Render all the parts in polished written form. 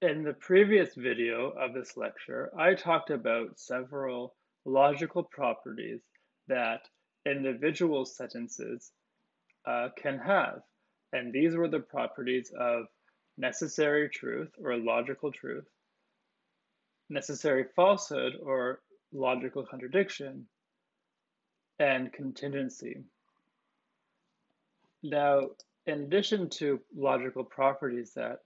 In the previous video of this lecture, I talked about several logical properties that individual sentences can have. And these were the properties of necessary truth or logical truth, necessary falsehood or logical contradiction, and contingency. Now, in addition to logical properties that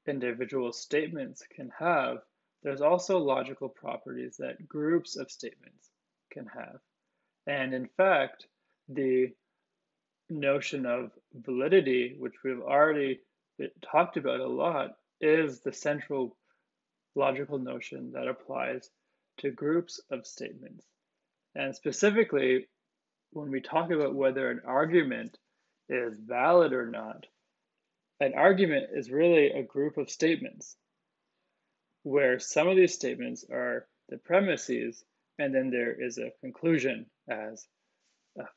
individual statements can have, there's also logical properties that groups of statements can have. And in fact, the notion of validity, which we've already talked about a lot, is the central logical notion that applies to groups of statements. And specifically, when we talk about whether an argument is valid or not, an argument is really a group of statements where some of these statements are the premises, and then there is a conclusion as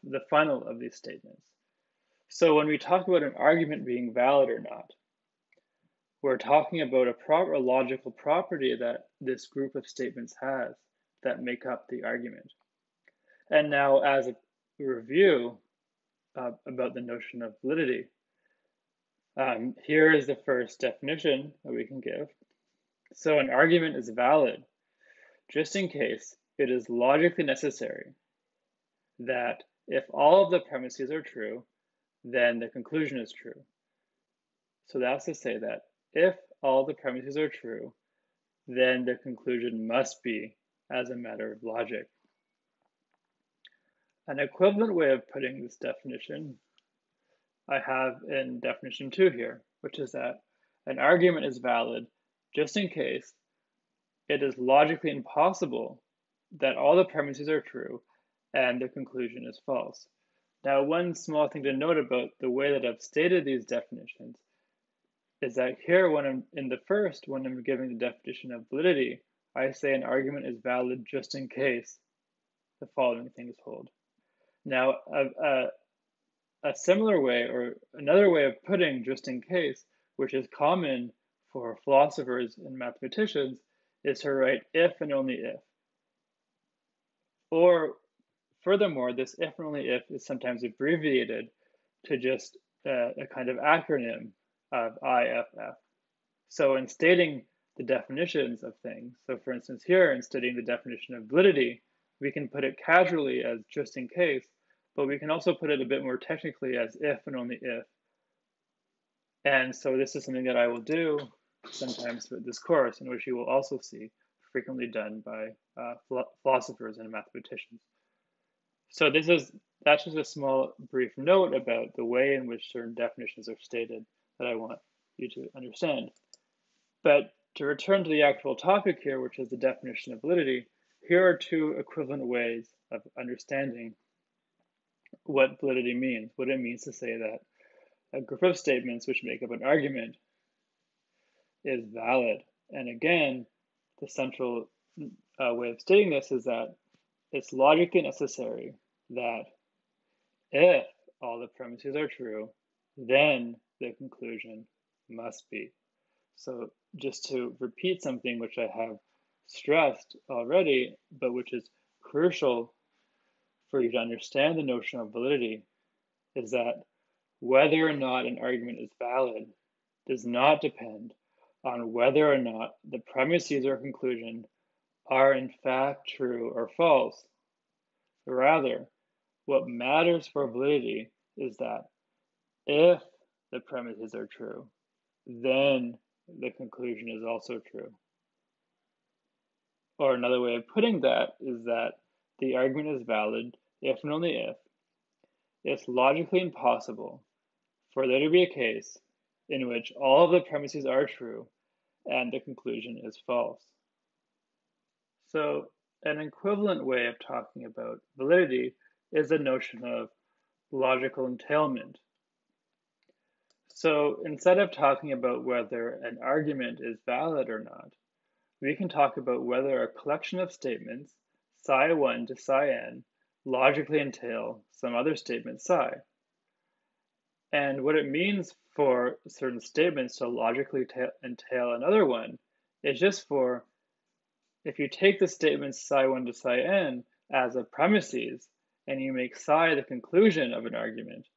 the final of these statements. So when we talk about an argument being valid or not, we're talking about a logical property that this group of statements has that make up the argument. And now, as a review about the notion of validity, here is the first definition that we can give. So an argument is valid just in case it is logically necessary that if all of the premises are true, then the conclusion is true. So that's to say that if all the premises are true, then the conclusion must be as a matter of logic. An equivalent way of putting this definition I have in definition 2 here, which is that an argument is valid just in case it is logically impossible that all the premises are true and the conclusion is false. Now, one small thing to note about the way that I've stated these definitions is that here, when I'm giving the definition of validity, I say an argument is valid just in case the following things hold. Now, a similar way, or another way of putting just in case, which is common for philosophers and mathematicians, is to write if and only if. Or furthermore, this if and only if is sometimes abbreviated to just a kind of acronym of IFF. So in stating the definitions of things, so for instance here, in stating the definition of validity, we can put it casually as just in case, but we can also put it a bit more technically as if and only if. And so this is something that I will do sometimes with this course, in which you will also see frequently done by philosophers and mathematicians. So that's just a small brief note about the way in which certain definitions are stated that I want you to understand. But to return to the actual topic here, which is the definition of validity, here are two equivalent ways of understanding what validity means, what it means to say that a group of statements which make up an argument is valid. And again, the central way of stating this is that it's logically necessary that if all the premises are true, then the conclusion must be. So just to repeat something which I have stressed already, but which is crucial for you to understand the notion of validity, is that whether or not an argument is valid does not depend on whether or not the premises or conclusion are in fact true or false. Rather, what matters for validity is that if the premises are true, then the conclusion is also true. Or another way of putting that is that the argument is valid if and only if it's logically impossible for there to be a case in which all of the premises are true and the conclusion is false. So an equivalent way of talking about validity is the notion of logical entailment. So instead of talking about whether an argument is valid or not, we can talk about whether a collection of statements, psi 1 to psi n, logically entail some other statement psi. And what it means for certain statements to logically entail another one is just for if you take the statements psi1 to psi-n as a premises and you make psi the conclusion of an argument,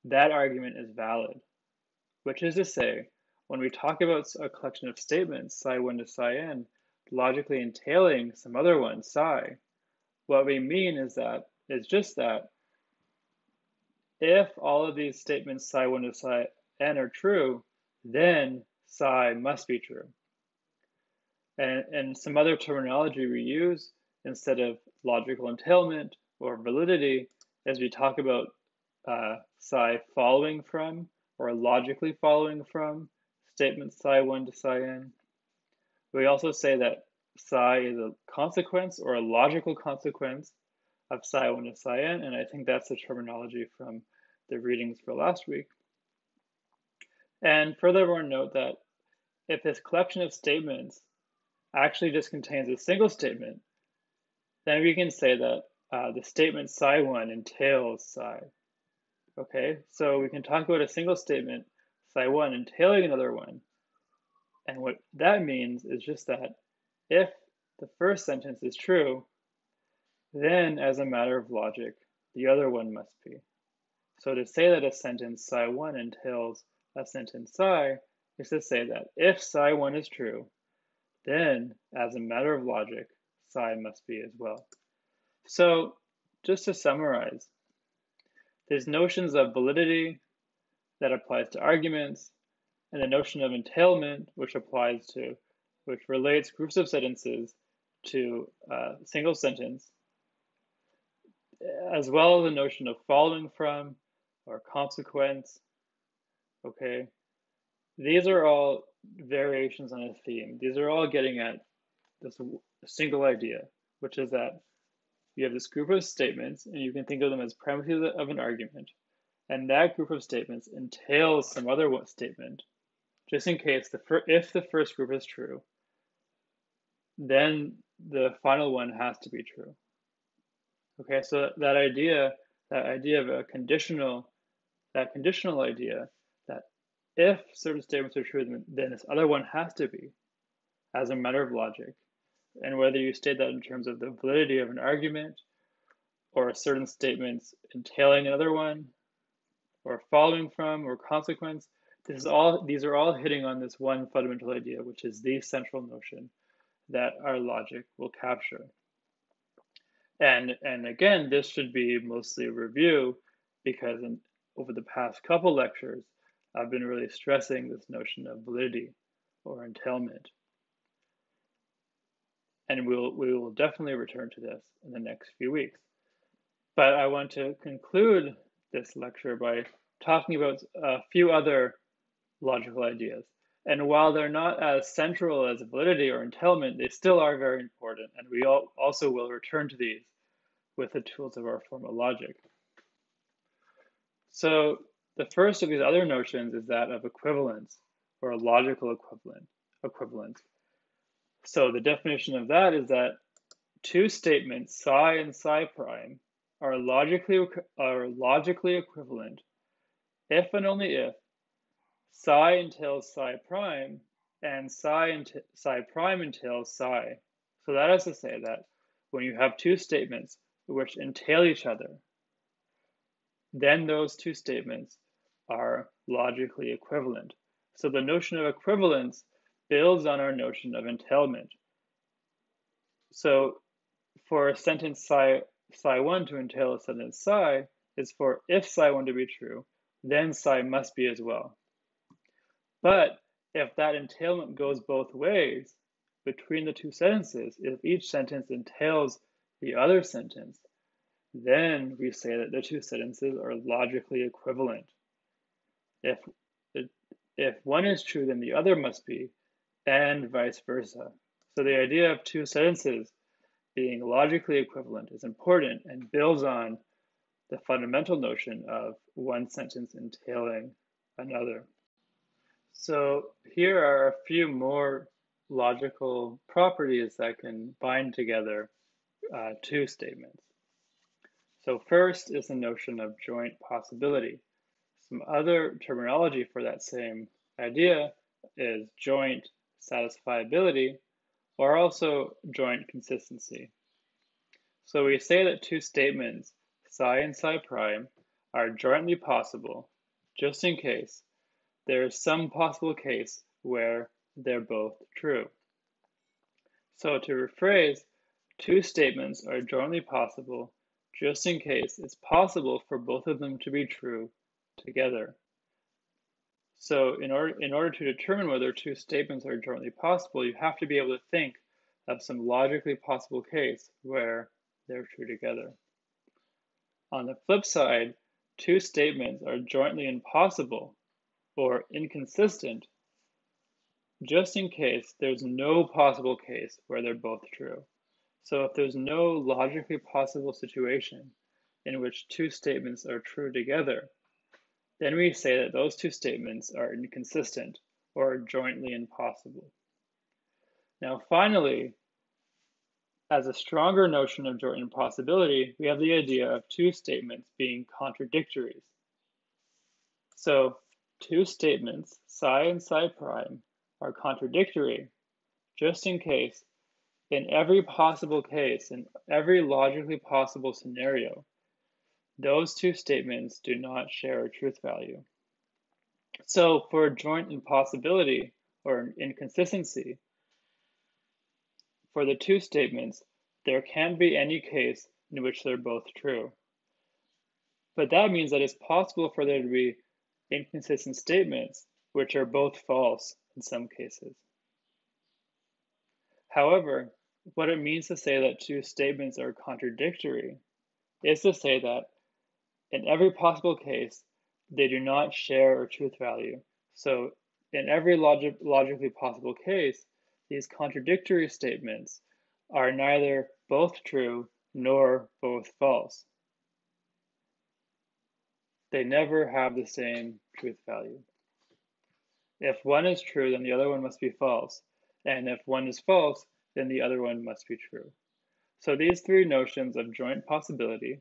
that argument is valid. Which is to say, when we talk about a collection of statements psi1 to psi-n logically entailing some other one, psi, what we mean is just that if all of these statements psi1 to psi-n are true, then psi must be true. And some other terminology we use instead of logical entailment or validity as we talk about psi following from or logically following from statements psi1 to psi-n. We also say that psi is a consequence or a logical consequence of psi1 to psi-n, and I think that's the terminology from the readings for last week. And furthermore, note that if this collection of statements actually just contains a single statement, then we can say that the statement psi1 entails psi. Okay, so we can talk about a single statement, psi1 entailing another one. And what that means is just that if the first sentence is true, then as a matter of logic, the other one must be. So to say that a sentence psi1 entails a sentence psi is to say that if psi1 is true, then as a matter of logic, psi must be as well. So just to summarize, there's notions of validity that applies to arguments, and the notion of entailment, which relates groups of sentences to a single sentence, as well as the notion of following from or consequence. Okay, these are all variations on a theme. These are all getting at this single idea, which is that you have this group of statements, and you can think of them as premises of an argument, and that group of statements entails some other statement, just in case if the first group is true, then the final one has to be true. Okay, so that idea of a conditional idea that if certain statements are true, then this other one has to be, as a matter of logic. And whether you state that in terms of the validity of an argument, or certain statements entailing another one, or following from, or consequence, these are all hitting on this one fundamental idea, which is the central notion that our logic will capture. And again, this should be mostly a review, because over the past couple lectures, I've been really stressing this notion of validity or entailment. And we will definitely return to this in the next few weeks. But I want to conclude this lecture by talking about a few other logical ideas. And while they're not as central as validity or entailment, they still are very important, and we also will return to these with the tools of our formal logic. So the first of these other notions is that of equivalence, or a logical equivalence. So the definition of that is that two statements, psi and psi prime, are logically equivalent if and only if psi entails psi prime and psi prime entails psi. So that is to say that when you have two statements which entail each other, then those two statements are logically equivalent. So the notion of equivalence builds on our notion of entailment. So for a sentence psi1 to entail a sentence psi is for if psi1 to be true, then psi must be as well. But if that entailment goes both ways between the two sentences, if each sentence entails the other sentence, then we say that the two sentences are logically equivalent. If one is true, then the other must be, and vice versa. So the idea of two sentences being logically equivalent is important and builds on the fundamental notion of one sentence entailing another. So here are a few more logical properties that can bind together two statements. So first is the notion of joint possibility. Some other terminology for that same idea is joint satisfiability or also joint consistency. So we say that two statements, psi and psi prime, are jointly possible, just in case there is some possible case where they're both true. So to rephrase, two statements are jointly possible, just in case it's possible for both of them to be true together. So in order to determine whether two statements are jointly possible, you have to be able to think of some logically possible case where they're true together. On the flip side, two statements are jointly impossible or inconsistent just in case there's no possible case where they're both true. So if there's no logically possible situation in which two statements are true together, then we say that those two statements are inconsistent or jointly impossible. Now finally, as a stronger notion of joint impossibility, we have the idea of two statements being contradictories. So two statements, psi and psi prime, are contradictory just in case, in every possible case, in every logically possible scenario, those two statements do not share a truth value. So for joint impossibility or inconsistency, for the two statements, there can't be any case in which they're both true. But that means that it's possible for there to be inconsistent statements which are both false in some cases. However, what it means to say that two statements are contradictory is to say that in every possible case, they do not share a truth value. So in every logically possible case, these contradictory statements are neither both true nor both false. They never have the same truth value. If one is true, then the other one must be false. And if one is false, then the other one must be true. So these three notions of joint possibility,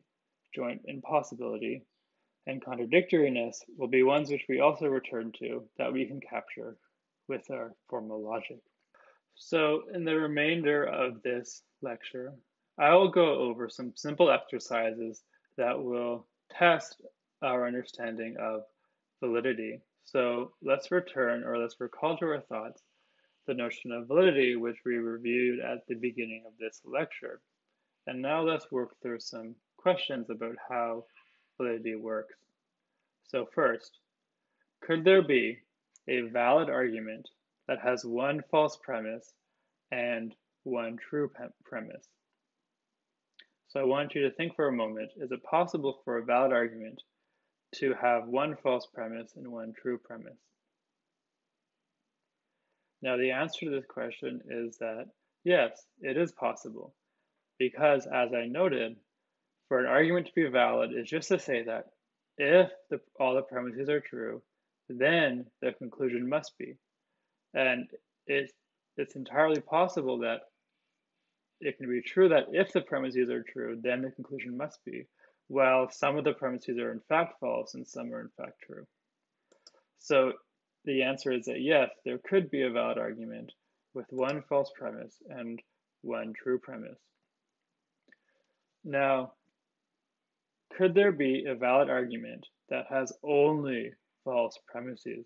joint impossibility, and contradictoriness will be ones which we also return to that we can capture with our formal logic. So in the remainder of this lecture, I will go over some simple exercises that will test our understanding of validity. So let's return, or let's recall to our thoughts the notion of validity, which we reviewed at the beginning of this lecture. And now let's work through some questions about how validity works. So first, could there be a valid argument that has one false premise and one true premise? So I want you to think for a moment, is it possible for a valid argument to have one false premise and one true premise? Now the answer to this question is that yes, it is possible, because as I noted, for an argument to be valid is just to say that if all the premises are true, then the conclusion must be. And it's entirely possible that it can be true that if the premises are true, then the conclusion must be, while some of the premises are in fact false and some are in fact true. So the answer is that yes, there could be a valid argument with one false premise and one true premise. Now, could there be a valid argument that has only false premises?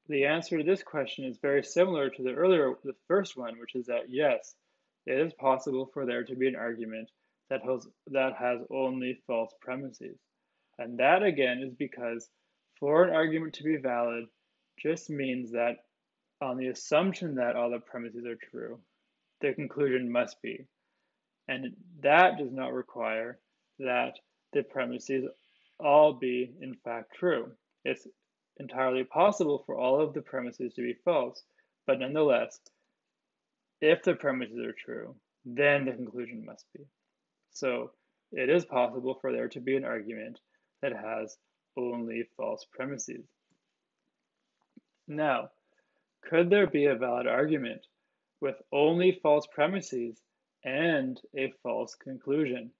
The answer to this question is very similar to the first one, which is that yes, it is possible for there to be an argument that has only false premises. And that again is because for an argument to be valid just means that on the assumption that all the premises are true, the conclusion must be. And that does not require that the premises all be in fact true. It's entirely possible for all of the premises to be false, but nonetheless, if the premises are true, then the conclusion must be. So it is possible for there to be an argument that has only false premises. Now, could there be a valid argument with only false premises and a false conclusion?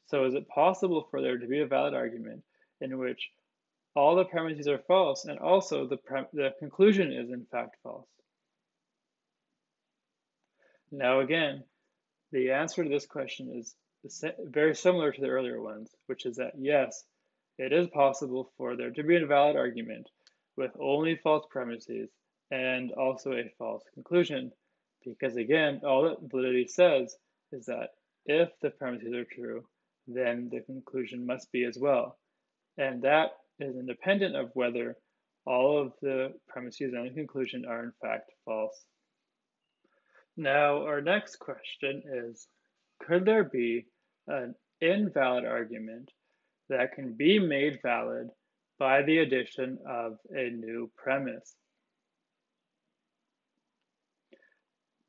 So is it possible for there to be a valid argument in which all the premises are false and also the conclusion is in fact false? Now again, the answer to this question is very similar to the earlier ones, which is that yes, it is possible for there to be a valid argument with only false premises and also a false conclusion, because again, all that validity says is that if the premises are true, then the conclusion must be as well. And that is independent of whether all of the premises and the conclusion are in fact false. Now, our next question is, could there be an invalid argument that can be made valid by the addition of a new premise?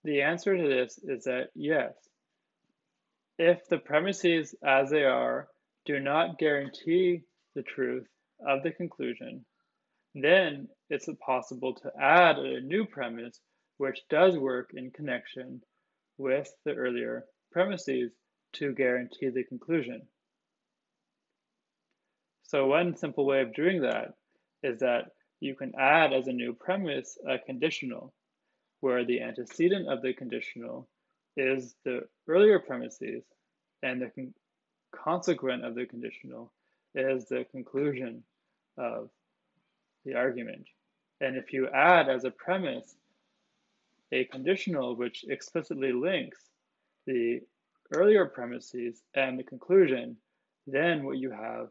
The answer to this is that yes. If the premises as they are do not guarantee the truth of the conclusion, then it's possible to add a new premise which does work in connection with the earlier premises to guarantee the conclusion. So one simple way of doing that is that you can add as a new premise a conditional, where the antecedent of the conditional is the earlier premises and the consequent of the conditional is the conclusion of the argument. And if you add as a premise a conditional which explicitly links the earlier premises and the conclusion, then what you have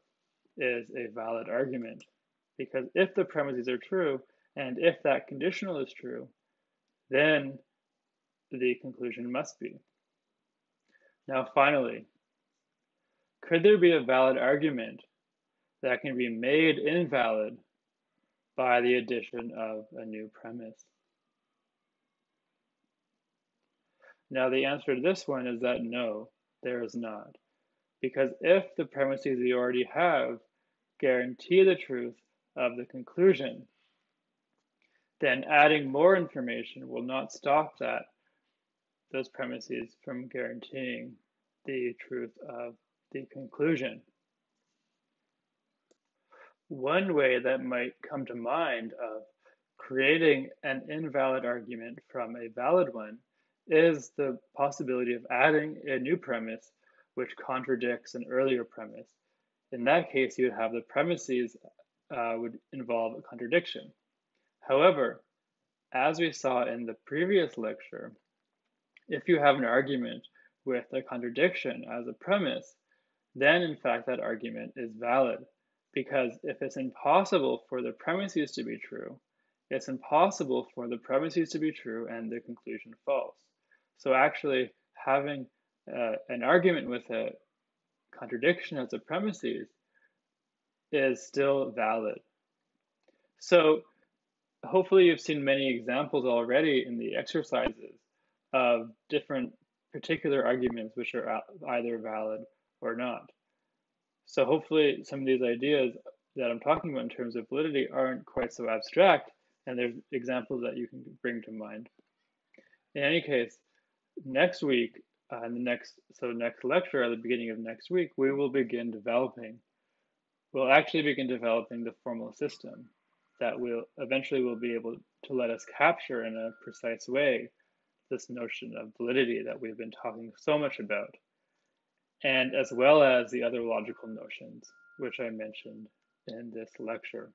is a valid argument. Because if the premises are true, and if that conditional is true, then the conclusion must be. Now finally, could there be a valid argument that can be made invalid by the addition of a new premise? Now the answer to this one is that no, there is not. Because if the premises you already have guarantee the truth of the conclusion, then adding more information will not stop those premises from guaranteeing the truth of the conclusion. One way that might come to mind of creating an invalid argument from a valid one is the possibility of adding a new premise which contradicts an earlier premise. In that case, you would have the premises would involve a contradiction. However, as we saw in the previous lecture, if you have an argument with a contradiction as a premise, then in fact that argument is valid. Because if it's impossible for the premises to be true, it's impossible for the premises to be true and the conclusion false. So actually having an argument with a contradiction as a premises is still valid. So hopefully you've seen many examples already in the exercises of different particular arguments which are either valid or not. So hopefully some of these ideas that I'm talking about in terms of validity aren't quite so abstract, and there's examples that you can bring to mind. In any case, next week, next lecture at the beginning of next week, we'll actually begin developing the formal system that will eventually be able to let us capture in a precise way this notion of validity that we've been talking so much about, and as well as the other logical notions which I mentioned in this lecture.